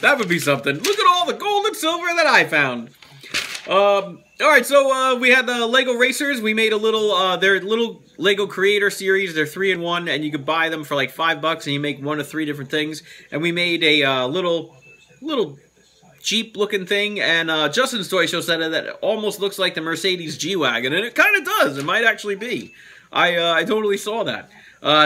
That would be something. Look at all the gold and silver that I found. Alright, so we had the Lego Racers. We made a little, they're little Lego Creator Series. They're 3-in-1, and you could buy them for like $5, and you make 1 of 3 different things. And we made a little Jeep-looking thing, and Justin's Toy Show said that it almost looks like the Mercedes G-Wagon, and it kind of does. It might actually be. I totally saw that.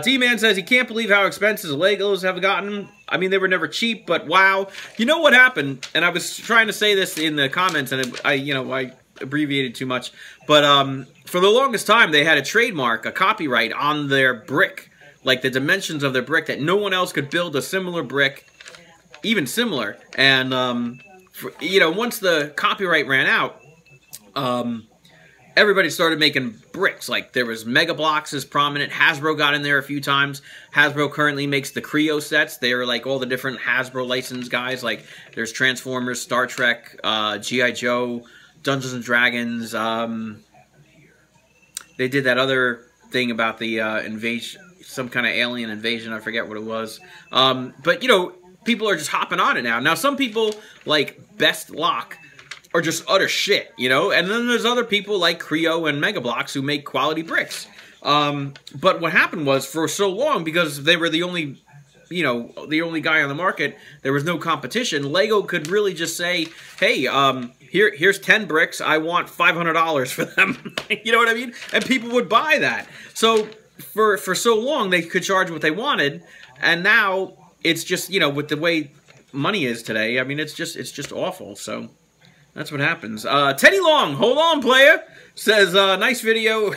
T-Man says he can't believe how expensive the Legos have gotten. I mean, they were never cheap, but wow. You know what happened? And I was trying to say this in the comments, and I abbreviated too much. But for the longest time, they had a trademark, a copyright on their brick, like the dimensions of their brick, that no one else could build a similar brick, even similar. And once the copyright ran out, everybody started making bricks. Like, there was Mega Bloks is prominent. Hasbro got in there a few times. Hasbro currently makes the Creo sets. They're like all the different Hasbro licensed guys. Like, there's Transformers, Star Trek, G.I. Joe, Dungeons and Dragons. They did that other thing about the invasion, some kind of alien invasion. I forget what it was. But, people are just hopping on it now. Now, some people, like Best Lock, are just utter shit, And then there's other people like Creo and Mega Bloks who make quality bricks. But what happened was, for so long, because they were the only, the only guy on the market, there was no competition, Lego could really just say, hey, here's 10 bricks, I want $500 for them. You know what I mean? And people would buy that. So, for so long, they could charge what they wanted, and now, it's just, with the way money is today, I mean, it's just awful, so... That's what happens. Teddy Long, hold on, player, says, nice video.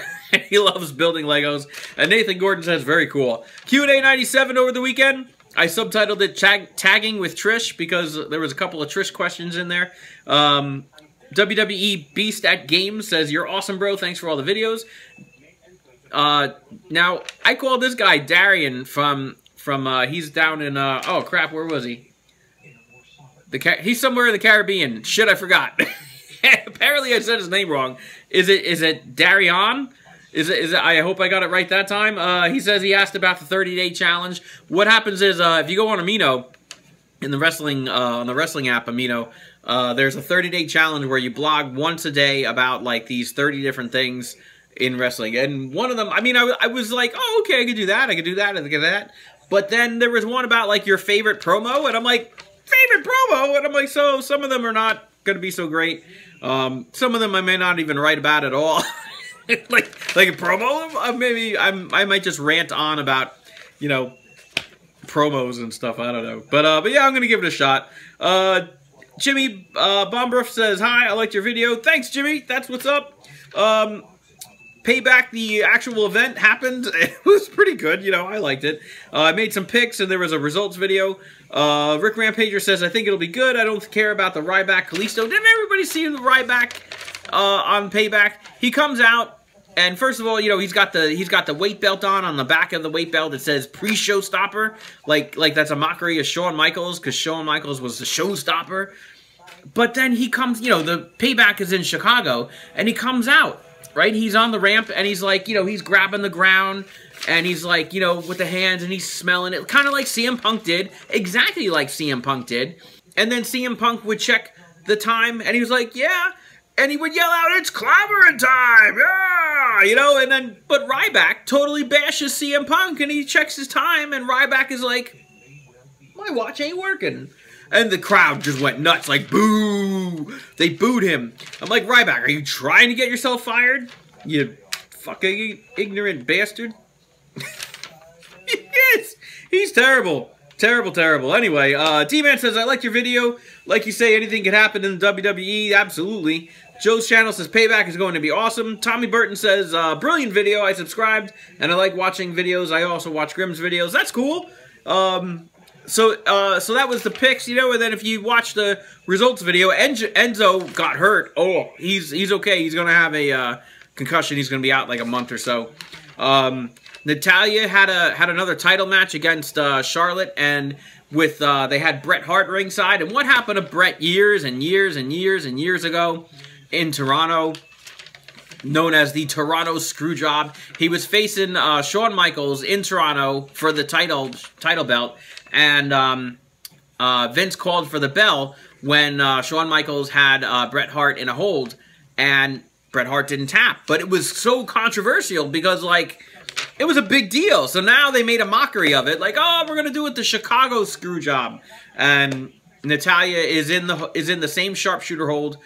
He loves building Legos. And Nathan Gordon says, very cool. Q&A 97 over the weekend. I subtitled it Tagging with Trish because there was a couple of Trish questions in there. WWE Beast at Games says, you're awesome, bro. Thanks for all the videos. Now, I call this guy Darian from he's down in, oh, crap, where was he? He's somewhere in the Caribbean. Shit, I forgot. Apparently, I said his name wrong. Is it Darian? Is it? I hope I got it right that time. He says he asked about the 30-day challenge. What happens is if you go on Amino, in the wrestling on the wrestling app Amino, there's a 30-day challenge where you blog once a day about like these 30 different things in wrestling. And one of them, I mean, I was like, oh, okay, I could do that. I could do that. I could do that. But then there was one about like your favorite promo, and I'm like, favorite promo, and I'm like, so some of them are not going to be so great. Some of them I may not even write about at all. like a promo, maybe I might just rant on about, promos and stuff. I don't know, but yeah, I'm gonna give it a shot. Jimmy Bombruff says, hi, I liked your video. Thanks, Jimmy. That's what's up. Payback, the actual event happened. It was pretty good, I liked it. I made some pics, and there was a results video. Rick Rampager says, I think it'll be good. I don't care about the Ryback Kalisto. Didn't everybody see the Ryback on Payback? He comes out, and first of all, he's got the weight belt on the back of the weight belt. It says pre-showstopper, like that's a mockery of Shawn Michaels, because Shawn Michaels was the showstopper. But then he comes, the Payback is in Chicago, and he comes out. Right? He's on the ramp, and he's like, he's grabbing the ground, and he's like, with the hands, and he's smelling it, kind of like CM Punk did, exactly like CM Punk did. And then CM Punk would check the time, and he was like, yeah, and he would yell out, it's clobbering time, yeah, and then, but Ryback totally bashes CM Punk, and he checks his time, and Ryback is like, my watch ain't working. And the crowd just went nuts, like, boo! They booed him. I'm like, Ryback, are you trying to get yourself fired? You fucking ignorant bastard. He is! He's terrible. Terrible, terrible. Anyway, T-Man says, I liked your video. Like you say, anything can happen in the WWE. Absolutely. Joe's channel says, Payback is going to be awesome. Tommy Burton says, brilliant video. I subscribed, and I like watching videos. I also watch Grimm's videos. That's cool. So that was the picks, and then if you watch the results video, Enzo got hurt. Oh, he's okay. He's going to have a concussion. He's going to be out like a month or so. Natalya had another title match against Charlotte, and with they had Bret Hart ringside. And what happened to Bret years and years and years and years ago in Toronto, known as the Toronto Screwjob? He was facing Shawn Michaels in Toronto for the title belt. And Vince called for the bell when Shawn Michaels had Bret Hart in a hold, and Bret Hart didn't tap. But it was so controversial because, like, it was a big deal. So now they made a mockery of it, like, oh, we're gonna do it the Chicago screw job, and Natalya is in the same sharpshooter hold.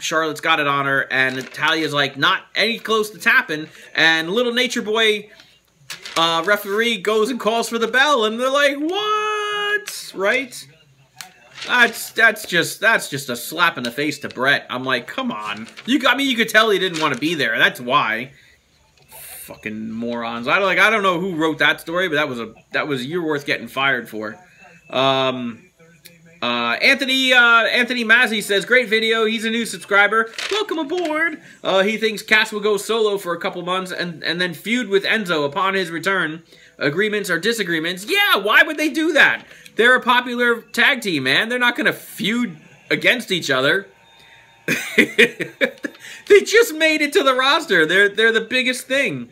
Charlotte's got it on her, and Natalia's like not any close to tapping, and little Nature Boy referee goes and calls for the bell, and they're like, what? Right? That's just a slap in the face to Bret. I'm like, come on. You could tell he didn't want to be there. That's why. Fucking morons. I don't know who wrote that story, but that was you're worth getting fired for. Anthony Mazzi says, great video. He's a new subscriber. Welcome aboard. He thinks Cass will go solo for a couple months and then feud with Enzo upon his return. Agreements or disagreements. Yeah, why would they do that? They're a popular tag team, man. They're not going to feud against each other. They just made it to the roster. They're the biggest thing.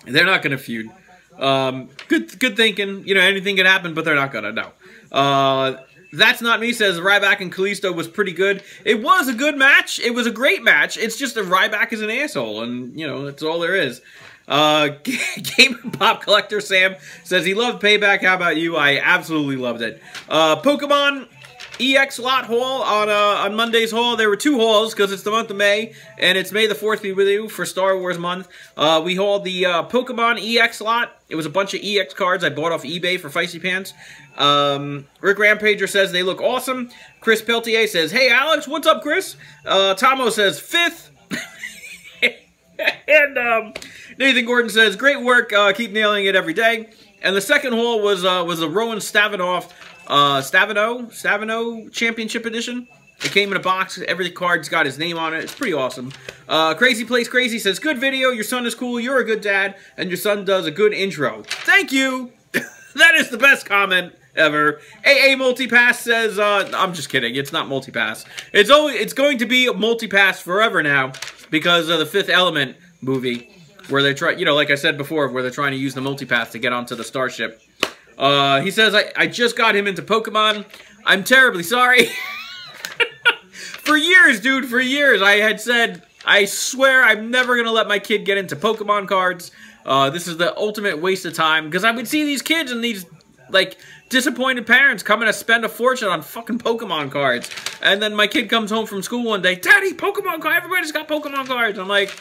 They're not going to feud. Good thinking. You know, anything can happen, but they're not going to. No. That's Not Me says Ryback and Kalisto was pretty good. It was a good match. It was a great match. It's just that Ryback is an asshole, and, you know, that's all there is. Game Pop Collector Sam says he loved Payback. How about you? I absolutely loved it. Pokemon EX lot haul on Monday's haul. There were 2 hauls because it's the month of May, and it's May the 4th be with you for Star Wars month. We hauled the Pokemon EX lot. It was a bunch of EX cards I bought off eBay for Feisty Pants. Rick Rampager says they look awesome. Chris Peltier says, hey Alex, what's up, Chris? Tomo says 5th. And Nathan Gordon says, great work, keep nailing it every day. And the second haul was a Rowan Stavino Championship Edition. It came in a box. Every card's got his name on it. It's pretty awesome. Crazy Place Crazy says, good video. Your son is cool. You're a good dad. And your son does a good intro. Thank you. That is the best comment ever. AA Multipass says, I'm just kidding. It's not Multipass. It's going to be Multipass forever now because of the Fifth Element movie where they try, you know, like I said before, where they're trying to use the Multipass to get onto the starship. He says, I just got him into Pokemon. I'm terribly sorry. For years, dude, for years, I had said, I swear I'm never going to let my kid get into Pokemon cards. This is the ultimate waste of time. Because I would see these kids and these, like, disappointed parents coming to spend a fortune on fucking Pokemon cards. And then my kid comes home from school one day, Daddy, Pokemon cards, everybody's got Pokemon cards. I'm like,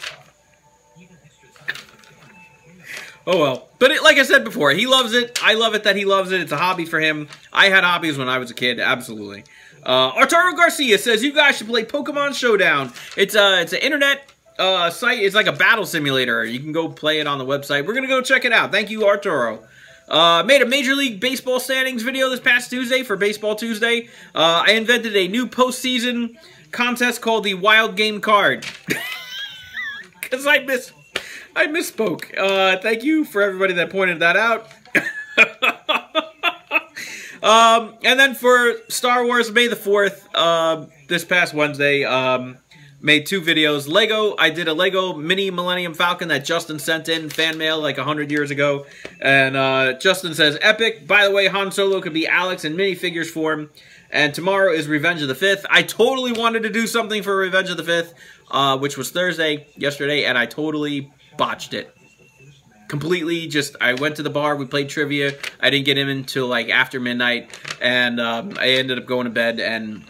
oh well. But like I said before, he loves it. I love it that he loves it. It's a hobby for him. I had hobbies when I was a kid, absolutely. Arturo Garcia says, you guys should play Pokemon Showdown. It's an internet site. It's like a battle simulator. You can go play it on the website. We're going to go check it out. Thank you, Arturo. Made a Major League Baseball standings video this past Tuesday for Baseball Tuesday. I invented a new postseason contest called the Wild Game Card. Because I misspoke. Thank you for everybody that pointed that out. And then for Star Wars, May the 4th, this past Wednesday, made 2 videos. I did a Lego Mini Millennium Falcon that Justin sent in fan mail like 100 years ago. And Justin says, epic. By the way, Han Solo could be Alex in minifigures form. And tomorrow is Revenge of the 5th. I totally wanted to do something for Revenge of the 5th, which was yesterday, and I totally botched it. Completely, I went to the bar, we played trivia, I didn't get him until like after midnight, and I ended up going to bed and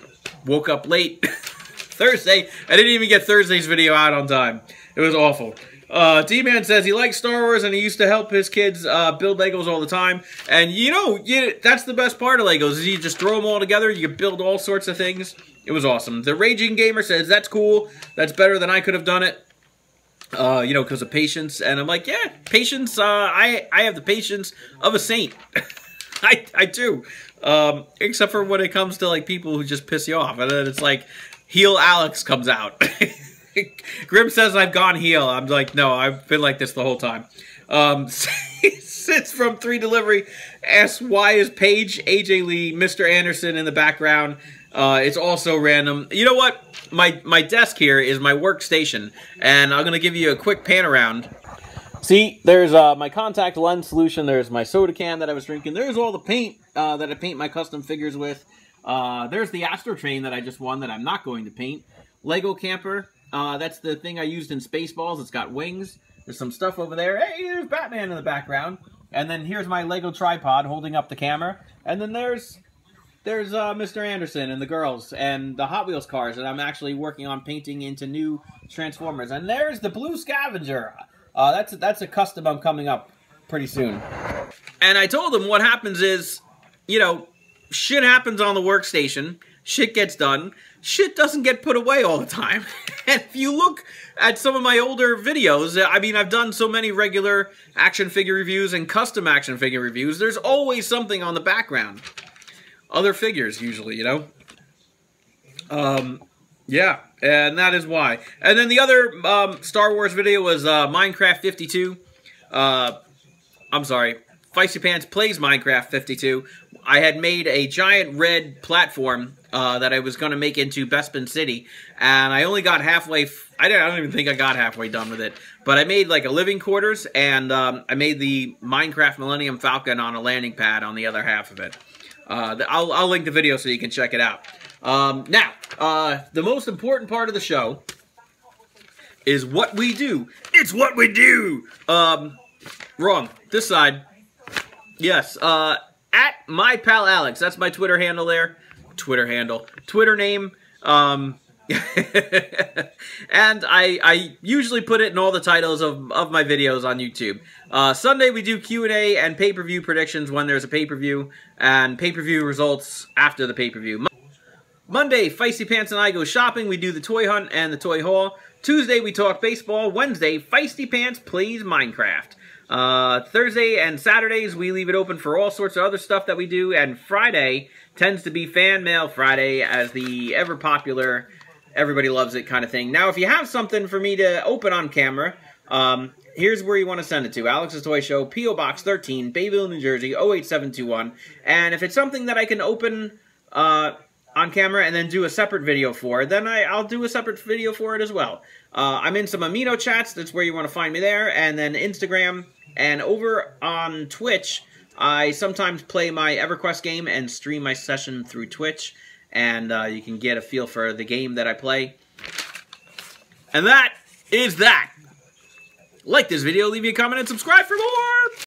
woke up late Thursday. I didn't even get Thursday's video out on time. It was awful. D-Man says he likes Star Wars and he used to help his kids build Legos all the time. And you know, that's the best part of Legos, is you just throw them all together, you can build all sorts of things. It was awesome. The Raging Gamer says, that's cool, that's better than I could have done it. You know, because of patience, and I'm like, yeah, patience, I have the patience of a saint. I do. Except for when it comes to, like, people who just piss you off, and then it's like, heel Alex comes out. Grim says I've gone heel. I'm like, no, I've been like this the whole time. Sits from 3 Delivery, asks, why is Paige, AJ Lee, Mr. Anderson in the background? It's also random. You know what? My desk here is my workstation, and I'm going to give you a quick pan around. See, there's my contact lens solution. There's my soda can that I was drinking. There's all the paint that I paint my custom figures with. There's the Astro Train that I just won that I'm not going to paint. Lego Camper. That's the thing I used in Spaceballs. It's got wings. There's some stuff over there. Hey, there's Batman in the background. And then here's my Lego tripod holding up the camera. And then there's Mr. Anderson and the girls and the Hot Wheels cars that I'm actually working on painting into new Transformers. And there's the Blue Scavenger. That's a custom I'm coming up pretty soon. And I told them what happens is, you know, shit happens on the workstation. Shit gets done. Shit doesn't get put away all the time. And if you look at some of my older videos, I mean, I've done so many regular action figure reviews and custom action figure reviews, there's always something on the background. Other figures, usually, you know? Yeah, and that is why. And then the other Star Wars video was Minecraft 52. I'm sorry, Feisty Pants Plays Minecraft 52. I had made a giant red platform that I was going to make into Bespin City, and I only got halfway. I don't even think I got halfway done with it, but I made like a living quarters, and I made the Minecraft Millennium Falcon on a landing pad on the other half of it. I'll link the video so you can check it out. Now, the most important part of the show is what we do. It's what we do! Wrong. This side. Yes, at my pal Alex. That's my Twitter handle there. Twitter name. And I usually put it in all the titles of my videos on YouTube. Sunday we do Q&A and pay-per-view predictions when there's a pay-per-view, and pay-per-view results after the pay-per-view. Monday, Feisty Pants and I go shopping. We do the toy hunt and the toy haul. Tuesday, we talk baseball. Wednesday, Feisty Pants plays Minecraft. Thursday and Saturdays, we leave it open for all sorts of other stuff that we do. And Friday tends to be Fan Mail Friday as the ever-popular, everybody loves it kind of thing. Now, if you have something for me to open on camera, here's where you want to send it to. Alex's Toy Show, P.O. Box 13, Bayville, New Jersey, 08721. And if it's something that I can open on camera and then do a separate video for, then I'll do a separate video for it as well. I'm in some Amino chats. That's where you want to find me there. And then Instagram. And over on Twitch, I sometimes play my EverQuest game and stream my session through Twitch. And you can get a feel for the game that I play. And that is that. Like this video, leave me a comment, and subscribe for more!